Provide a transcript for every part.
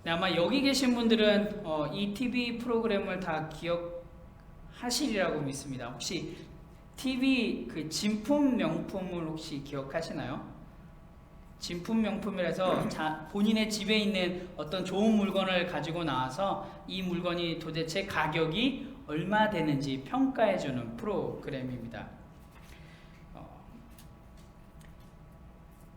네, 아마 여기 계신 분들은 이 TV 프로그램을 다 기억하시리라고 믿습니다. 혹시 TV 그 진품 명품을 혹시 기억하시나요? 진품 명품이라서 본인의 집에 있는 어떤 좋은 물건을 가지고 나와서 이 물건이 도대체 가격이 얼마 되는지 평가해주는 프로그램입니다.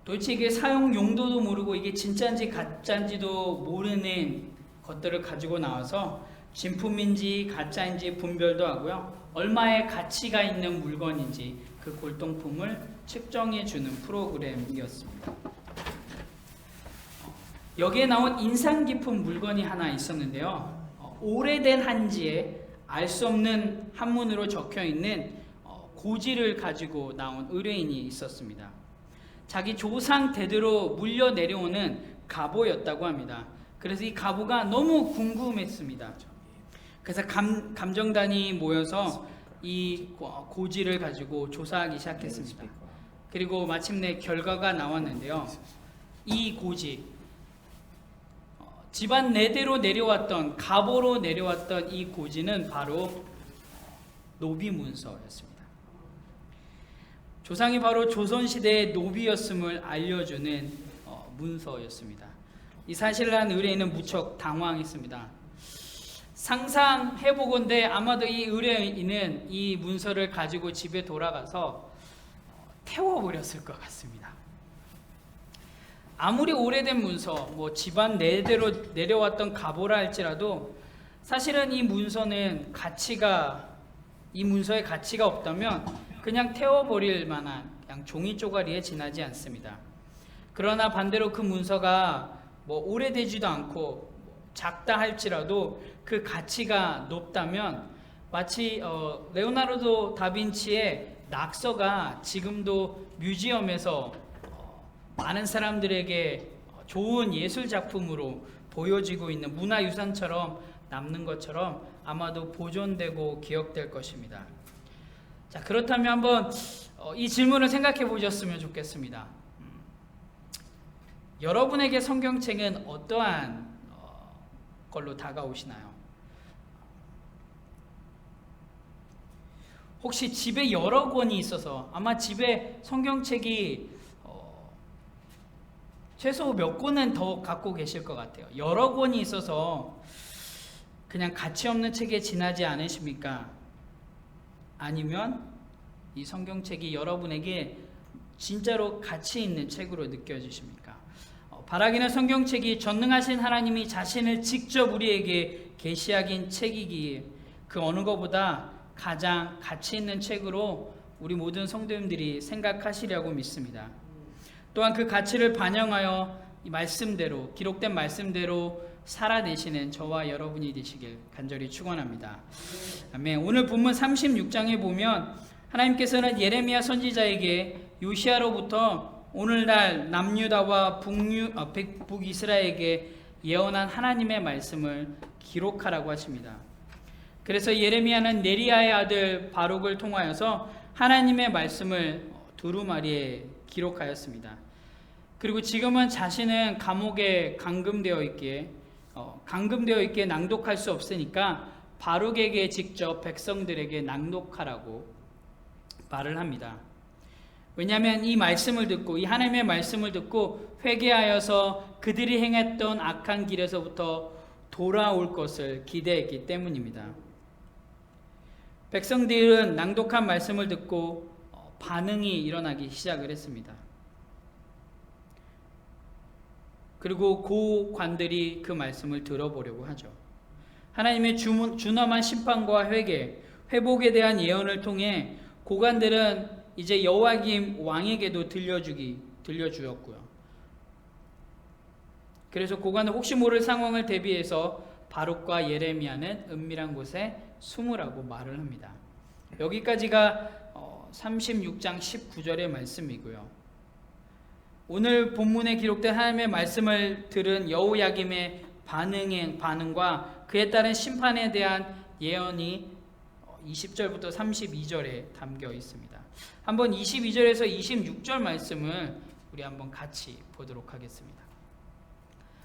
도대체 이게 사용 용도도 모르고 이게 진짜인지 가짜인지도 모르는 것들을 가지고 나와서 진품인지 가짜인지 분별도 하고요. 얼마의 가치가 있는 물건인지 그 골동품을 측정해주는 프로그램이었습니다. 여기에 나온 인상 깊은 물건이 하나 있었는데요. 오래된 한지에 알 수 없는 한문으로 적혀있는 고지를 가지고 나온 의뢰인이 있었습니다. 자기 조상 대대로 물려 내려오는 가보였다고 합니다. 그래서 이 가보가 너무 궁금했습니다. 그래서 감정단이 모여서 이 고지를 가지고 조사하기 시작했습니다. 그리고 마침내 결과가 나왔는데요. 이 고지, 집안 내대로 내려왔던 가보로 내려왔던 이 고지는 바로 노비문서였습니다. 조상이 바로 조선시대의 노비였음을 알려주는 문서였습니다. 이 사실을 한 의뢰인은 무척 당황했습니다. 상상해보건대 아마도 이 의뢰인은 이 문서를 가지고 집에 돌아가서 태워버렸을 것 같습니다. 아무리 오래된 문서, 집안 내대로 내려왔던 가보라 할지라도 사실은 이 문서의 가치가 없다면 그냥 태워버릴 만한 그냥 종이 쪼가리에 지나지 않습니다. 그러나 반대로 그 문서가 오래되지도 않고 작다 할지라도 그 가치가 높다면 마치 레오나르도 다빈치의 낙서가 지금도 뮤지엄에서 많은 사람들에게 좋은 예술 작품으로 보여지고 있는 문화유산처럼 남는 것처럼 아마도 보존되고 기억될 것입니다. 자, 그렇다면 한번 이 질문을 생각해 보셨으면 좋겠습니다. 여러분에게 성경책은 어떠한 걸로 다가오시나요? 혹시 집에 여러 권이 있어서 아마 집에 성경책이 최소 몇 권은 더 갖고 계실 것 같아요. 여러 권이 있어서 그냥 가치 없는 책에 지나지 않으십니까? 아니면 이 성경책이 여러분에게 진짜로 가치 있는 책으로 느껴지십니까? 바라기는 성경책이 전능하신 하나님이 자신을 직접 우리에게 계시하긴 책이기에 그 어느 것보다 가장 가치 있는 책으로 우리 모든 성도님들이 생각하시려고 믿습니다. 또한 그 가치를 반영하여 이 말씀대로 기록된 말씀대로 살아내시는 저와 여러분이 되시길 간절히 축원합니다. 아멘. 오늘 본문 36장에 보면 하나님께서는 예레미야 선지자에게 요시아로부터 오늘날 남유다와 북이스라엘에게 예언한 하나님의 말씀을 기록하라고 하십니다. 그래서 예레미야는 네리야의 아들 바룩을 통하여서 하나님의 말씀을 두루마리에 기록하였습니다. 그리고 지금은 자신은 감옥에 감금되어 있기에 낭독할 수 없으니까 바룩에게 직접 백성들에게 낭독하라고 말을 합니다. 왜냐하면 이 말씀을 듣고 이 하나님의 말씀을 듣고 회개하여서 그들이 행했던 악한 길에서부터 돌아올 것을 기대했기 때문입니다. 백성들은 낭독한 말씀을 듣고 반응이 일어나기 시작을 했습니다. 그리고 고관들이 그 말씀을 들어보려고 하죠. 하나님의 준엄한 심판과 회복에 대한 예언을 통해 고관들은 이제 여호야김 왕에게도 들려주었고요. 그래서 고관은 혹시 모를 상황을 대비해서 바룩과 예레미야는 은밀한 곳에 숨으라고 말을 합니다. 여기까지가 36장 19절의 말씀이고요. 오늘 본문에 기록된 하나님의 말씀을 들은 여호야김의 반응과 그에 따른 심판에 대한 예언이 20절부터 32절에 담겨 있습니다. 한번 22절에서 26절 말씀을 우리 한번 같이 보도록 하겠습니다.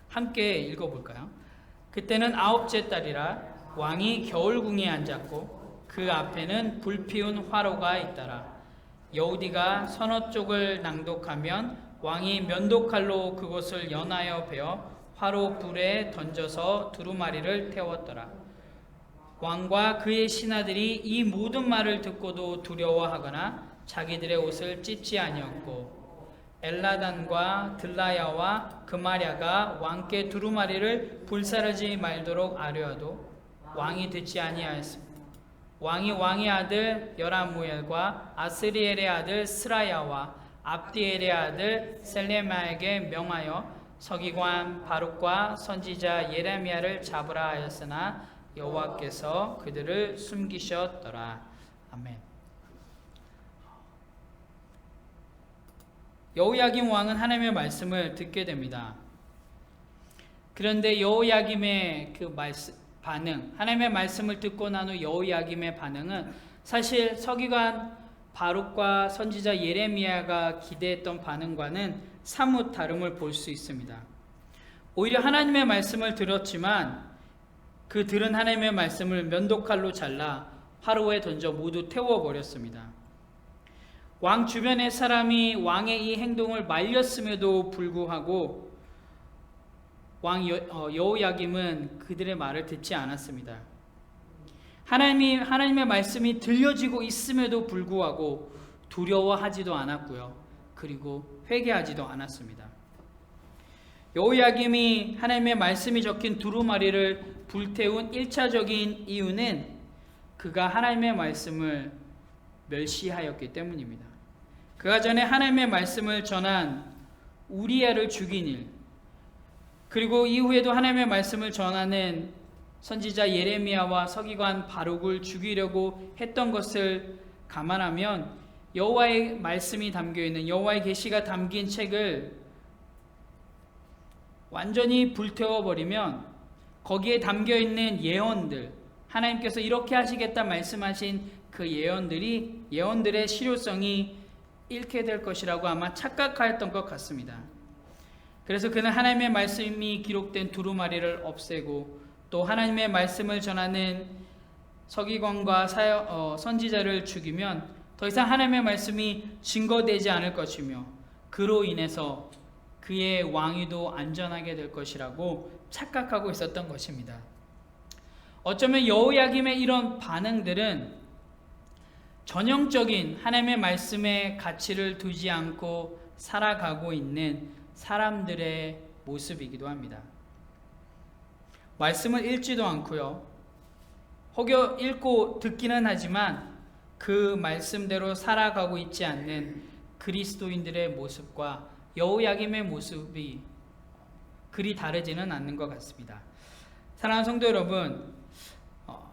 함께 읽어볼까요? 그때는 9째 달이라 왕이 겨울궁에 앉았고 그 앞에는 불피운 화로가 있더라. 여우디가 서너 쪽을 낭독하면 왕이 면도칼로 그것을 연하여 베어 화로 불에 던져서 두루마리를 태웠더라. 왕과 그의 신하들이 이 모든 말을 듣고도 두려워하거나 자기들의 옷을 찢지 아니었고 엘라단과 들라야와 그마랴가 왕께 두루마리를 불사르지 말도록 아뢰어도 왕이 듣지 아니하였습니다. 왕이 왕의 아들 여라무엘과 아스리엘의 아들 스라야와 압디엘의 아들 셀레마에게 명하여 서기관 바룩과 선지자 예레미야를 잡으라 하였으나 여호와께서 그들을 숨기셨더라. 아멘. 여호야김 왕은 하나님의 말씀을 듣게 됩니다. 그런데 여호야김의 그 반응, 하나님의 말씀을 듣고 난 후 여호야김의 반응은 사실 서기관 바룩과 선지자 예레미야가 기대했던 반응과는 사뭇 다름을 볼 수 있습니다. 오히려 하나님의 말씀을 들었지만 그 들은 하나님의 말씀을 면도칼로 잘라 화로에 던져 모두 태워버렸습니다. 왕 주변의 사람이 왕의 이 행동을 말렸음에도 불구하고 왕 여호야김은 그들의 말을 듣지 않았습니다. 하나님의 말씀이 들려지고 있음에도 불구하고 두려워하지도 않았고요. 그리고 회개하지도 않았습니다. 여호야김이 하나님의 말씀이 적힌 두루마리를 불태운 1차적인 이유는 그가 하나님의 말씀을 멸시하였기 때문입니다. 그가 전에 하나님의 말씀을 전한 우리야를 죽인 일, 그리고 이후에도 하나님의 말씀을 전하는 선지자 예레미야와 서기관 바룩을 죽이려고 했던 것을 감안하면 여호와의 말씀이 담겨있는 여호와의 계시가 담긴 책을 완전히 불태워버리면 거기에 담겨있는 예언들, 하나님께서 이렇게 하시겠다 말씀하신 그 예언들의 실효성이 잃게 될 것이라고 아마 착각하였던 것 같습니다. 그래서 그는 하나님의 말씀이 기록된 두루마리를 없애고 또 하나님의 말씀을 전하는 서기관과 선지자를 죽이면 더 이상 하나님의 말씀이 증거되지 않을 것이며 그로 인해서 그의 왕위도 안전하게 될 것이라고 착각하고 있었던 것입니다. 어쩌면 여호야김의 이런 반응들은 전형적인 하나님의 말씀에 가치를 두지 않고 살아가고 있는 사람들의 모습이기도 합니다. 말씀을 읽지도 않고요. 혹여 읽고 듣기는 하지만 그 말씀대로 살아가고 있지 않는 그리스도인들의 모습과 여호야김의 모습이 그리 다르지는 않는 것 같습니다. 사랑하는 성도 여러분,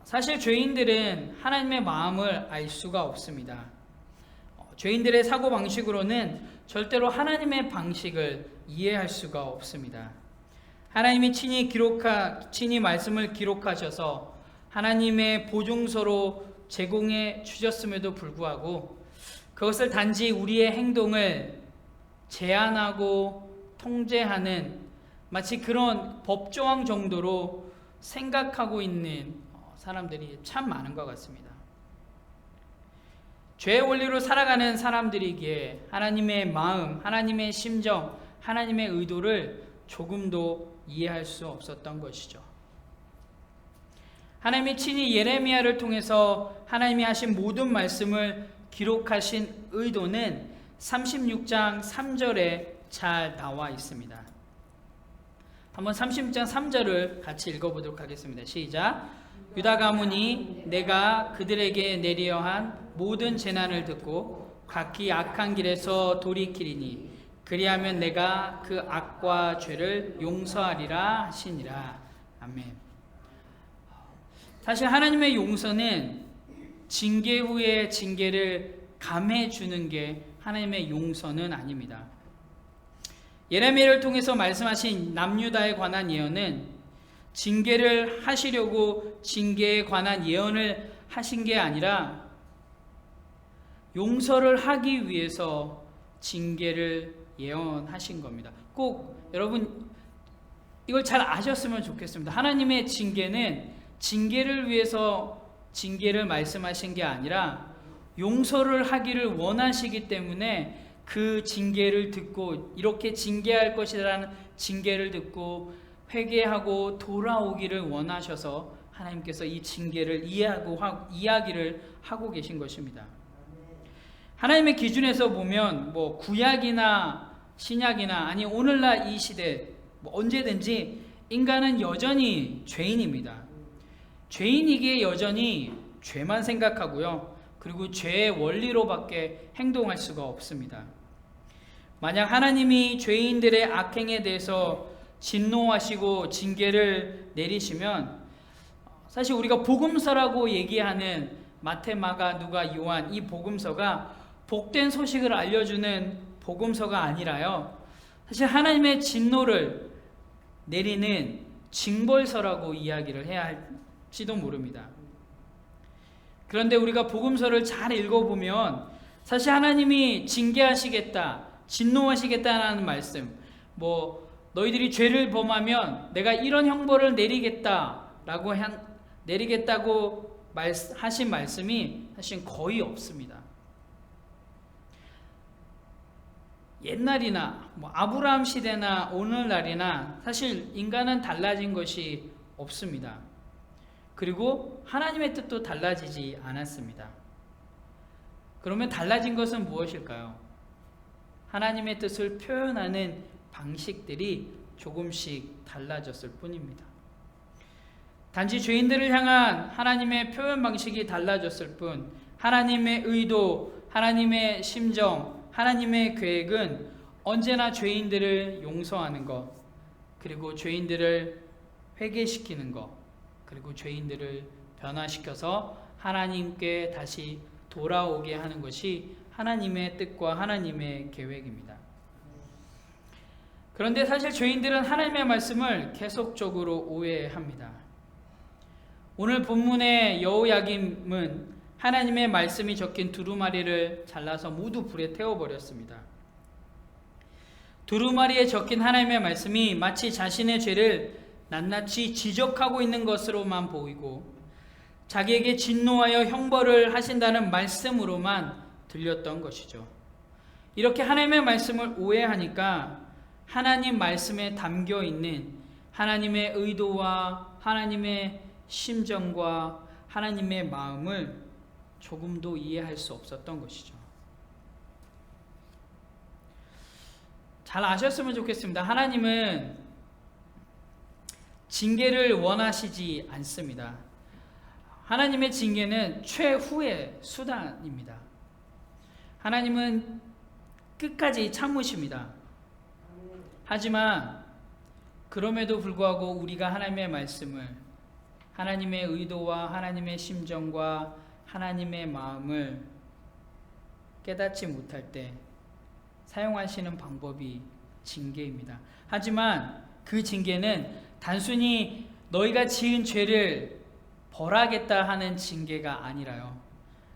사실 죄인들은 하나님의 마음을 알 수가 없습니다. 죄인들의 사고방식으로는 절대로 하나님의 방식을 이해할 수가 없습니다. 하나님이 친히 말씀을 기록하셔서 하나님의 보증서로 제공해 주셨음에도 불구하고 그것을 단지 우리의 행동을 제한하고 통제하는 마치 그런 법조항 정도로 생각하고 있는 사람들이 참 많은 것 같습니다. 죄의 원리로 살아가는 사람들이기에 하나님의 마음, 하나님의 심정, 하나님의 의도를 조금도 이해할 수 없었던 것이죠. 하나님이 친히 예레미야를 통해서 하나님이 하신 모든 말씀을 기록하신 의도는 36장 3절에 잘 나와 있습니다. 한번 36장 3절을 같이 읽어보도록 하겠습니다. 시작. 유다 가문이 내가 그들에게 내리려 한 모든 재난을 듣고 각기 악한 길에서 돌이키리니 그리하면 내가 그 악과 죄를 용서하리라 하시니라. 아멘. 사실 하나님의 용서는 징계 후에 징계를 감해 주는 게 하나님의 용서는 아닙니다. 예레미야를 통해서 말씀하신 남유다에 관한 예언은 징계를 하시려고 징계에 관한 예언을 하신 게 아니라 용서를 하기 위해서 징계를 예언하신 겁니다. 꼭 여러분 이걸 잘 아셨으면 좋겠습니다. 하나님의 징계는 징계를 위해서 징계를 말씀하신 게 아니라 용서를 하기를 원하시기 때문에 그 징계를 듣고 이렇게 징계할 것이라는 징계를 듣고 회개하고 돌아오기를 원하셔서 하나님께서 이 징계를 이야기를 하고 계신 것입니다. 하나님의 기준에서 보면 뭐 구약이나 신약이나 아니 오늘날 이 시대 뭐 언제든지 인간은 여전히 죄인입니다. 죄인이기에 여전히 죄만 생각하고요. 그리고 죄의 원리로밖에 행동할 수가 없습니다. 만약 하나님이 죄인들의 악행에 대해서 진노하시고 징계를 내리시면 사실 우리가 복음서라고 얘기하는 마태, 마가, 누가, 요한 이 복음서가 복된 소식을 알려주는 복음서가 아니라요. 사실 하나님의 진노를 내리는 징벌서라고 이야기를 해야 할지도 모릅니다. 그런데 우리가 복음서를 잘 읽어보면 사실 하나님이 징계하시겠다, 진노하시겠다는 말씀, 뭐 너희들이 죄를 범하면 내가 이런 형벌을 내리겠다고 하신 말씀이 사실 거의 없습니다. 옛날이나 뭐 아브라함 시대나 오늘날이나 사실 인간은 달라진 것이 없습니다. 그리고 하나님의 뜻도 달라지지 않았습니다. 그러면 달라진 것은 무엇일까요? 하나님의 뜻을 표현하는 방식들이 조금씩 달라졌을 뿐입니다. 단지 죄인들을 향한 하나님의 표현 방식이 달라졌을 뿐 하나님의 의도, 하나님의 심정, 하나님의 계획은 언제나 죄인들을 용서하는 것, 그리고 죄인들을 회개시키는 것, 그리고 죄인들을 변화시켜서 하나님께 다시 돌아오게 하는 것이 하나님의 뜻과 하나님의 계획입니다. 그런데 사실 죄인들은 하나님의 말씀을 계속적으로 오해합니다. 오늘 본문의 여호야김은 하나님의 말씀이 적힌 두루마리를 잘라서 모두 불에 태워버렸습니다. 두루마리에 적힌 하나님의 말씀이 마치 자신의 죄를 낱낱이 지적하고 있는 것으로만 보이고 자기에게 진노하여 형벌을 하신다는 말씀으로만 들렸던 것이죠. 이렇게 하나님의 말씀을 오해하니까 하나님 말씀에 담겨 있는 하나님의 의도와 하나님의 심정과 하나님의 마음을 조금도 이해할 수 없었던 것이죠. 잘 아셨으면 좋겠습니다. 하나님은 징계를 원하시지 않습니다. 하나님의 징계는 최후의 수단입니다. 하나님은 끝까지 참으십니다. 하지만 그럼에도 불구하고 우리가 하나님의 말씀을, 하나님의 의도와 하나님의 심정과 하나님의 마음을 깨닫지 못할 때 사용하시는 방법이 징계입니다. 하지만 그 징계는 단순히 너희가 지은 죄를 벌하겠다 하는 징계가 아니라요.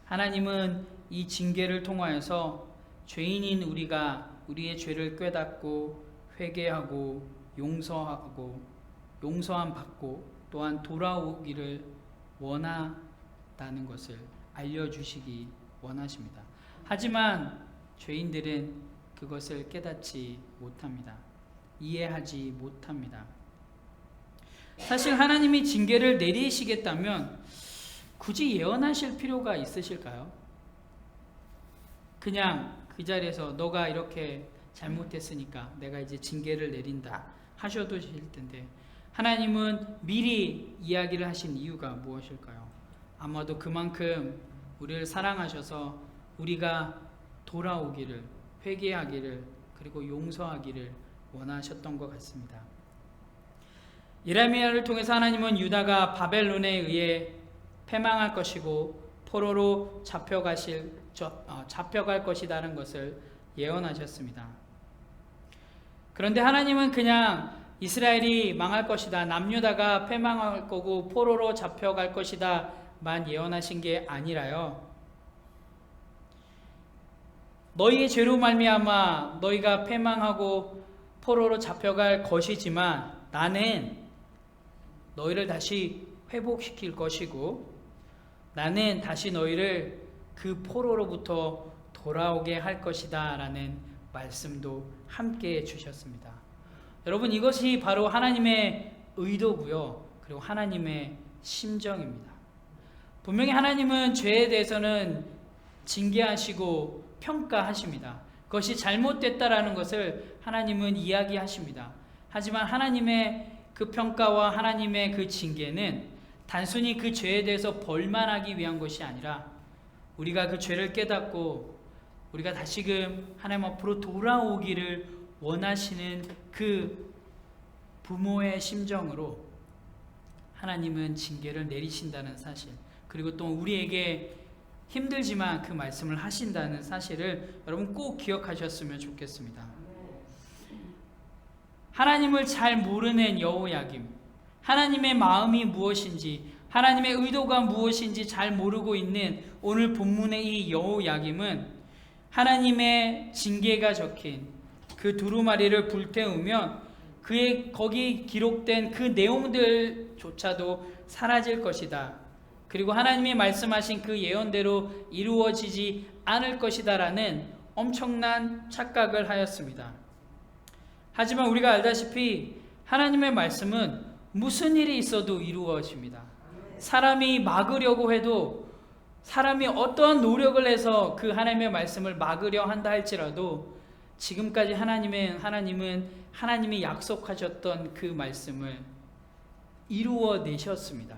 하나님은 이 징계를 통하여서 죄인인 우리가 우리의 죄를 깨닫고 회개하고 용서함 받고 또한 돌아오기를 원한다는 것을 알려주시기 원하십니다. 하지만 죄인들은 그것을 깨닫지 못합니다. 이해하지 못합니다. 사실 하나님이 징계를 내리시겠다면 굳이 예언하실 필요가 있으실까요? 그냥 그 자리에서 너가 이렇게 잘못했으니까 내가 이제 징계를 내린다 하셔도 될 텐데 하나님은 미리 이야기를 하신 이유가 무엇일까요? 아마도 그만큼 우리를 사랑하셔서 우리가 돌아오기를, 회개하기를, 그리고 용서하기를 원하셨던 것 같습니다. 예레미야를 통해서 하나님은 유다가 바벨론에 의해 패망할 것이고 포로로 잡혀갈 것이라는 것을 예언하셨습니다. 그런데 하나님은 그냥 이스라엘이 망할 것이다, 남유다가 패망할 거고 포로로 잡혀갈 것이다 만 예언하신 게 아니라요. 너희의 죄로 말미암아 너희가 패망하고 포로로 잡혀갈 것이지만 나는 너희를 다시 회복시킬 것이고 나는 다시 너희를 그 포로로부터 돌아오게 할 것이다 라는 말씀도 함께 주셨습니다. 여러분, 이것이 바로 하나님의 의도고요, 그리고 하나님의 심정입니다. 분명히 하나님은 죄에 대해서는 징계하시고 평가하십니다. 그것이 잘못됐다라는 것을 하나님은 이야기하십니다. 하지만 하나님의 그 평가와 하나님의 그 징계는 단순히 그 죄에 대해서 벌만하기 위한 것이 아니라 우리가 그 죄를 깨닫고 우리가 다시금 하나님 앞으로 돌아오기를 원하시는 그 부모의 심정으로 하나님은 징계를 내리신다는 사실, 그리고 또 우리에게 힘들지만 그 말씀을 하신다는 사실을 여러분 꼭 기억하셨으면 좋겠습니다. 하나님을 잘 모르는 여호야김, 하나님의 마음이 무엇인지, 하나님의 의도가 무엇인지 잘 모르고 있는 오늘 본문의 이 여호야김은 하나님의 징계가 적힌 그 두루마리를 불태우면 그의 거기 기록된 그 내용들조차도 사라질 것이다. 그리고 하나님이 말씀하신 그 예언대로 이루어지지 않을 것이다 라는 엄청난 착각을 하였습니다. 하지만 우리가 알다시피 하나님의 말씀은 무슨 일이 있어도 이루어집니다. 사람이 막으려고 해도, 사람이 어떠한 노력을 해서 그 하나님의 말씀을 막으려 한다 할지라도 지금까지 하나님은 하나님이 약속하셨던 그 말씀을 이루어내셨습니다.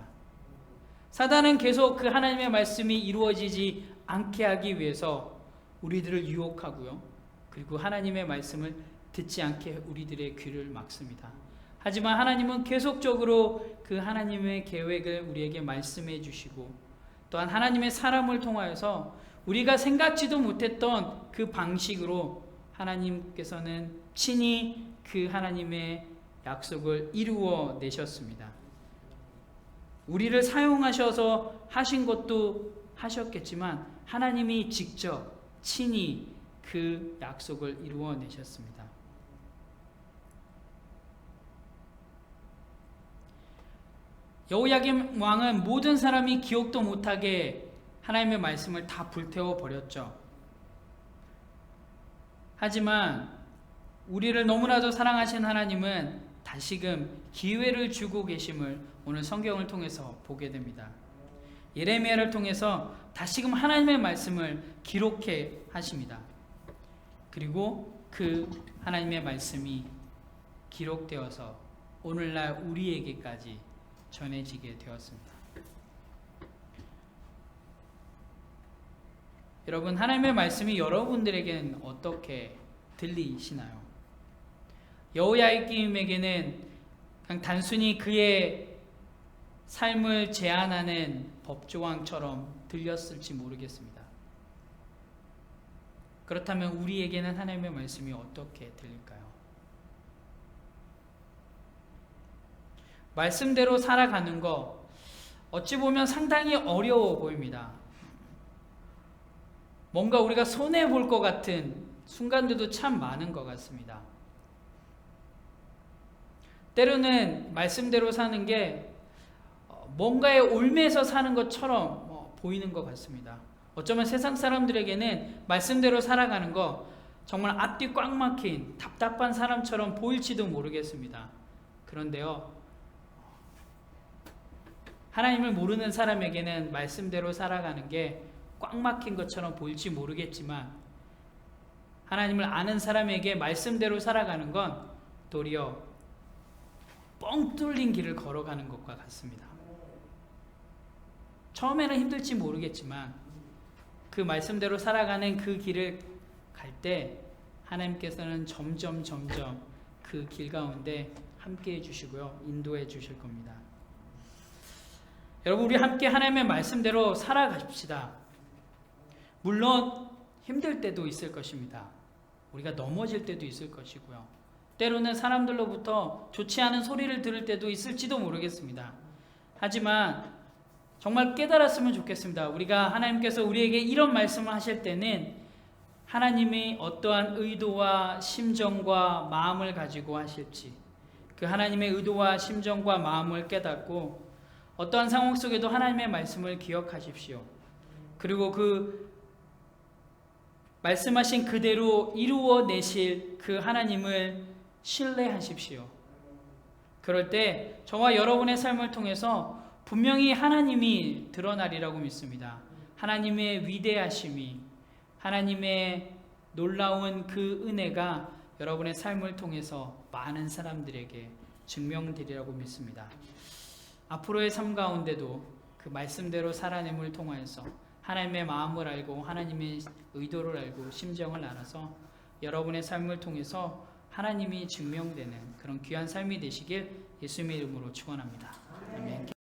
사단은 계속 그 하나님의 말씀이 이루어지지 않게 하기 위해서 우리들을 유혹하고요, 그리고 하나님의 말씀을 듣지 않게 우리들의 귀를 막습니다. 하지만 하나님은 계속적으로 그 하나님의 계획을 우리에게 말씀해 주시고, 또한 하나님의 사람을 통하여서 우리가 생각지도 못했던 그 방식으로 하나님께서는 친히 그 하나님의 약속을 이루어 내셨습니다. 우리를 사용하셔서 하신 것도 하셨겠지만 하나님이 직접 친히 그 약속을 이루어 내셨습니다. 여호야김 왕은 모든 사람이 기억도 못하게 하나님의 말씀을 다 불태워 버렸죠. 하지만 우리를 너무나도 사랑하신 하나님은 다시금 기회를 주고 계심을 오늘 성경을 통해서 보게 됩니다. 예레미야를 통해서 다시금 하나님의 말씀을 기록해 하십니다. 그리고 그 하나님의 말씀이 기록되어서 오늘날 우리에게까지 전해지게 되었습니다. 여러분, 하나님의 말씀이 여러분들에게는 어떻게 들리시나요? 여호야김에게는 그냥 단순히 그의 삶을 제한하는 법조항처럼 들렸을지 모르겠습니다. 그렇다면 우리에게는 하나님의 말씀이 어떻게 들릴까요? 말씀대로 살아가는 거 어찌 보면 상당히 어려워 보입니다. 뭔가 우리가 손해볼 것 같은 순간들도 참 많은 것 같습니다. 때로는 말씀대로 사는 게 뭔가에 얽매여서 사는 것처럼 보이는 것 같습니다. 어쩌면 세상 사람들에게는 말씀대로 살아가는 거 정말 앞뒤 꽉 막힌 답답한 사람처럼 보일지도 모르겠습니다. 그런데요, 하나님을 모르는 사람에게는 말씀대로 살아가는 게 꽉 막힌 것처럼 보일지 모르겠지만 하나님을 아는 사람에게 말씀대로 살아가는 건 도리어 뻥 뚫린 길을 걸어가는 것과 같습니다. 처음에는 힘들지 모르겠지만 그 말씀대로 살아가는 그 길을 갈 때 하나님께서는 점점 그 길 가운데 함께 해주시고요, 인도해 주실 겁니다. 여러분, 우리 함께 하나님의 말씀대로 살아갑시다. 물론 힘들 때도 있을 것입니다. 우리가 넘어질 때도 있을 것이고요, 때로는 사람들로부터 좋지 않은 소리를 들을 때도 있을지도 모르겠습니다. 하지만 정말 깨달았으면 좋겠습니다. 우리가 하나님께서 우리에게 이런 말씀을 하실 때는 하나님이 어떠한 의도와 심정과 마음을 가지고 하실지, 그 하나님의 의도와 심정과 마음을 깨닫고 어떠한 상황 속에도 하나님의 말씀을 기억하십시오. 그리고 그 말씀하신 그대로 이루어내실 그 하나님을 신뢰하십시오. 그럴 때 저와 여러분의 삶을 통해서 분명히 하나님이 드러나리라고 믿습니다. 하나님의 위대하심이, 하나님의 놀라운 그 은혜가 여러분의 삶을 통해서 많은 사람들에게 증명되리라고 믿습니다. 앞으로의 삶 가운데도 그 말씀대로 살아냄을 통하여서 하나님의 마음을 알고 하나님의 의도를 알고 심정을 알아서 여러분의 삶을 통해서 하나님이 증명되는 그런 귀한 삶이 되시길 예수님의 이름으로 축원합니다. 아멘.